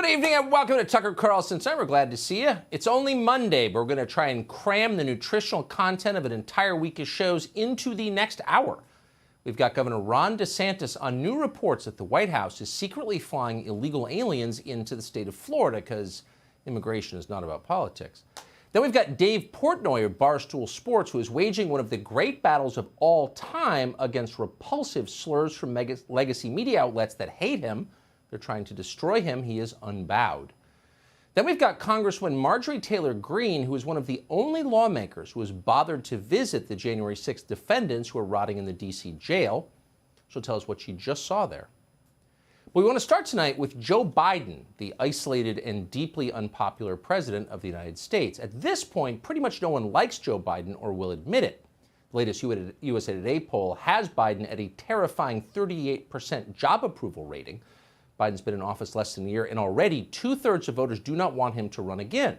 Good evening and welcome to Tucker Carlson Tonight. We're glad to see you. It's only Monday, but we're going to try and cram the nutritional content of an entire week of shows into the next hour. We've got Governor Ron DeSantis on new reports that the White House is secretly flying illegal aliens into the state of Florida because immigration is not about politics. Then we've got Dave Portnoy of Barstool Sports, who is waging one of the great battles of all time against repulsive slurs from legacy media outlets that hate him. They're trying to destroy him. He is unbowed. Then we've got Congresswoman Marjorie Taylor Greene, who is one of the only lawmakers who has bothered to visit the January 6th defendants who are rotting in the D.C. jail. She'll tell us what she just saw there. But we want to start tonight with Joe Biden, the isolated and deeply unpopular president of the United States. At this point, pretty much no one likes Joe Biden or will admit it. The latest USA Today poll has Biden at a terrifying 38% job approval rating. Biden's been in office less than a year, and already two-thirds of voters do not want him to run again.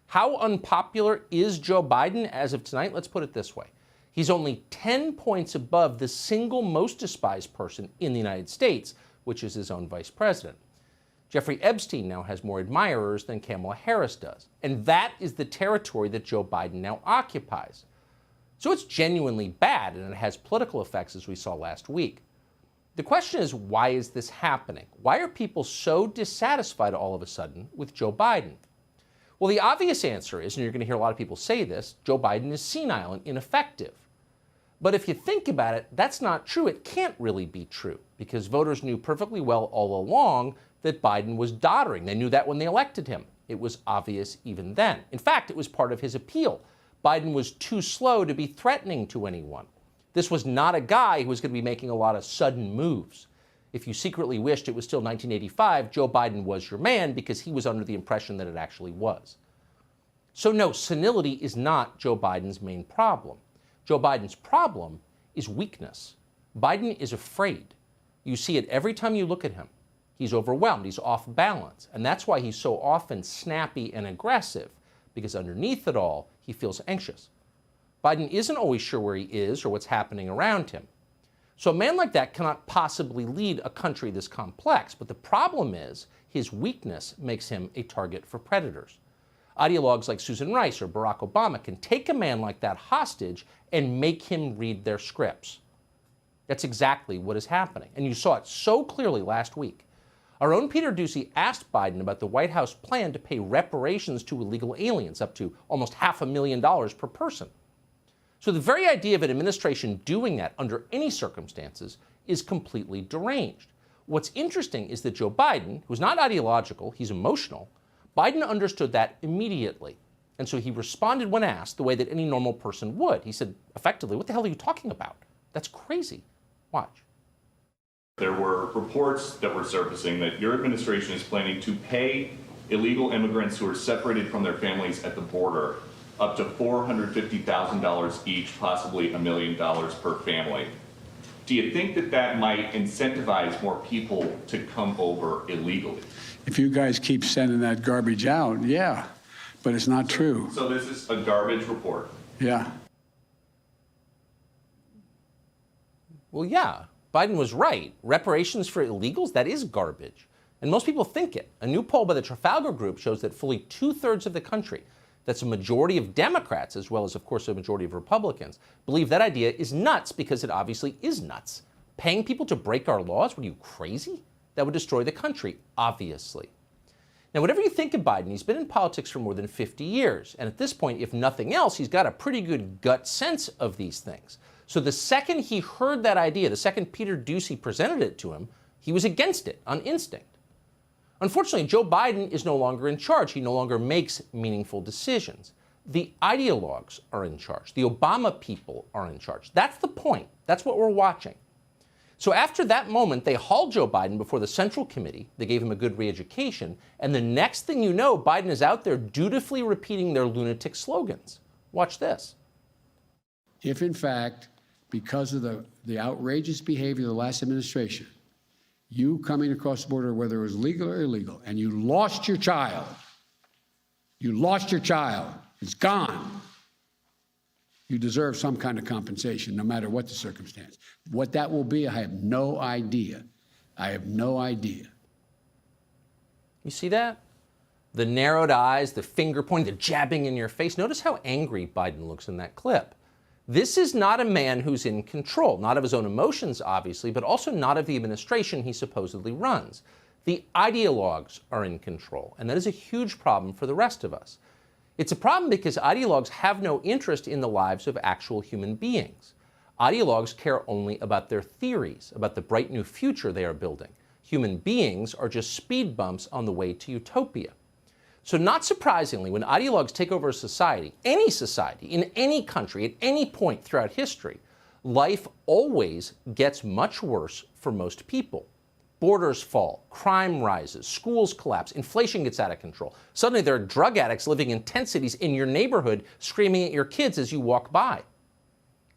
How unpopular is Joe Biden as of tonight? Let's put it this way. He's only 10 points above the single most despised person in the United States, which is his own vice president. Jeffrey Epstein now has more admirers than Kamala Harris does, and that is the territory that Joe Biden now occupies. So it's genuinely bad, and it has political effects, as we saw last week. The question is, why is this happening? Why are people so dissatisfied all of a sudden with Joe Biden? Well, the obvious answer is, and you're going to hear a lot of people say this, Joe Biden is senile and ineffective. But if you think about it, that's not true. It can't really be true because voters knew perfectly well all along that Biden was doddering. They knew that when they elected him. It was obvious even then. In fact, it was part of his appeal. Biden was too slow to be threatening to anyone. This was not a guy who was going to be making a lot of sudden moves. If you secretly wished it was still 1985, Joe Biden was your man because he was under the impression that it actually was. So no, senility is not Joe Biden's main problem. Joe Biden's problem is weakness. Biden is afraid. You see it every time you look at him. He's overwhelmed, he's off balance, and that's why he's so often snappy and aggressive, because underneath it all, he feels anxious. Biden isn't always sure where he is or what's happening around him. So a man like that cannot possibly lead a country this complex, but the problem is his weakness makes him a target for predators. Ideologues like Susan Rice or Barack Obama can take a man like that hostage and make him read their scripts. That's exactly what is happening, and you saw it so clearly last week. Our own Peter Doocy asked Biden about the White House plan to pay reparations to illegal aliens, up to almost $500,000 per person. So the very idea of an administration doing that under any circumstances is completely deranged. What's interesting is that Joe Biden, who's not ideological, he's emotional, Biden understood that immediately. And so he responded when asked the way that any normal person would. He said, effectively, what the hell are you talking about? That's crazy. Watch. There were reports that were surfacing that your administration is planning to pay illegal immigrants who are separated from their families at the border up to $450,000 each, possibly $1 million per family. Do you think that that might incentivize more people to come over illegally? If you guys keep sending that garbage out, yeah, but it's not true. So this is a garbage report? Yeah. Well, yeah, Biden was right. Reparations for illegals, that is garbage. And most people think it. A new poll by the Trafalgar Group shows that fully two-thirds of the country, that's a majority of Democrats, as well as, of course, a majority of Republicans, believe that idea is nuts because it obviously is nuts. Paying people to break our laws? What are you, crazy? That would destroy the country, obviously. Now, whatever you think of Biden, he's been in politics for more than 50 years. And at this point, if nothing else, he's got a pretty good gut sense of these things. So the second he heard that idea, the second Peter Doocy presented it to him, he was against it on instinct. Unfortunately, Joe Biden is no longer in charge. He no longer makes meaningful decisions. The ideologues are in charge. The Obama people are in charge. That's the point. That's what we're watching. So after that moment, they hauled Joe Biden before the Central Committee. They gave him a good re-education. And the next thing you know, Biden is out there dutifully repeating their lunatic slogans. Watch this. If, in fact, because of the outrageous behavior of the last administration, you coming across the border, whether it was legal or illegal, and you lost your child, it's gone. You deserve some kind of compensation, no matter what the circumstance. What that will be, I have no idea. You see that? The narrowed eyes, the finger pointing, the jabbing in your face. Notice how angry Biden looks in that clip. This is not a man who's in control, not of his own emotions, obviously, but also not of the administration he supposedly runs. The ideologues are in control, and that is a huge problem for the rest of us. It's a problem because ideologues have no interest in the lives of actual human beings. Ideologues care only about their theories, about the bright new future they are building. Human beings are just speed bumps on the way to utopia. So not surprisingly, when ideologues take over a society, in any country, at any point throughout history, life always gets much worse for most people. Borders fall, crime rises, schools collapse, inflation gets out of control. Suddenly there are drug addicts living in tent cities in your neighborhood screaming at your kids as you walk by.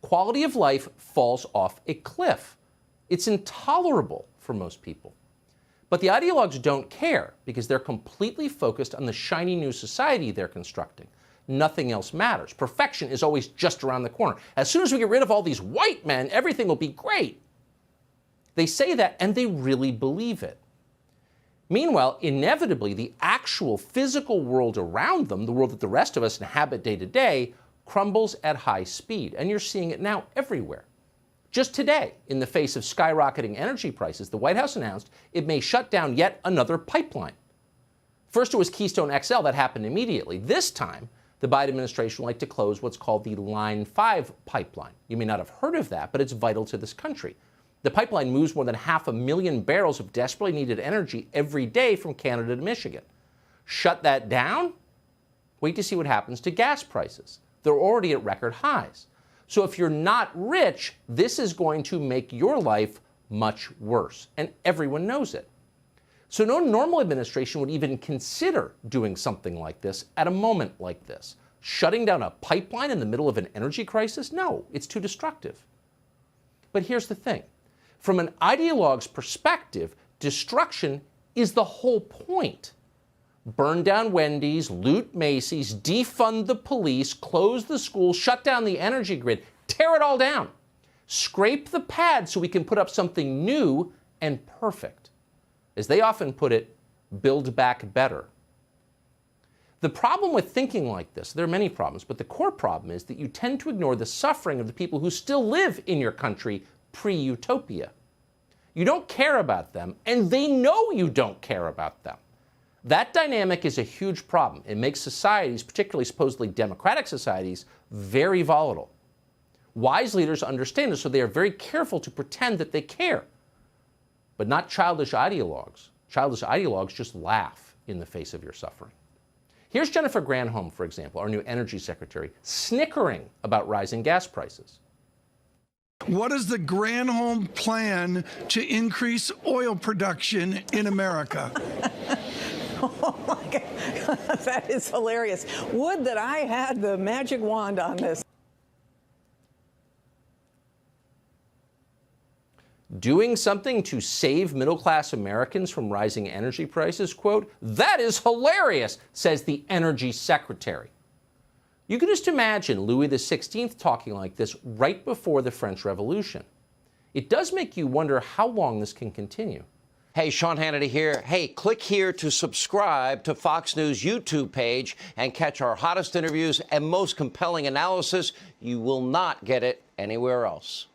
Quality of life falls off a cliff. It's intolerable for most people. But the ideologues don't care because they're completely focused on the shiny new society they're constructing. Nothing else matters. Perfection is always just around the corner. As soon as we get rid of all these white men, everything will be great. They say that and they really believe it. Meanwhile, inevitably, the actual physical world around them, the world that the rest of us inhabit day to day, crumbles at high speed. And you're seeing it now everywhere. Just today, in the face of skyrocketing energy prices, the White House announced it may shut down yet another pipeline. First, it was Keystone XL that happened immediately. This time, the Biden administration would like to close what's called the Line 5 pipeline. You may not have heard of that, but it's vital to this country. The pipeline moves more than 500,000 barrels of desperately needed energy every day from Canada to Michigan. Shut that down? Wait to see what happens to gas prices. They're already at record highs. So if you're not rich, this is going to make your life much worse, and everyone knows it. So no normal administration would even consider doing something like this at a moment like this. Shutting down a pipeline in the middle of an energy crisis? No, it's too destructive. But here's the thing. From an ideologue's perspective, destruction is the whole point. Burn down Wendy's, loot Macy's, defund the police, close the schools, shut down the energy grid, tear it all down. Scrape the pad so we can put up something new and perfect. As they often put it, build back better. The problem with thinking like this, there are many problems, but the core problem is that you tend to ignore the suffering of the people who still live in your country pre-utopia. You don't care about them, and they know you don't care about them. That dynamic is a huge problem. It makes societies, particularly supposedly democratic societies, very volatile. Wise leaders understand this, so they are very careful to pretend that they care. But not childish ideologues. Childish ideologues just laugh in the face of your suffering. Here's Jennifer Granholm, for example, our new energy secretary, snickering about rising gas prices. What is the Granholm plan to increase oil production in America? Oh my God, that is hilarious. Would that I had the magic wand on this. Doing something to save middle-class Americans from rising energy prices, quote, that is hilarious, says the energy secretary. You can just imagine Louis XVI talking like this right before the French Revolution. It does make you wonder how long this can continue. Hey, Sean Hannity here. Hey, click here to subscribe to Fox News YouTube page and catch our hottest interviews and most compelling analysis. You will not get it anywhere else.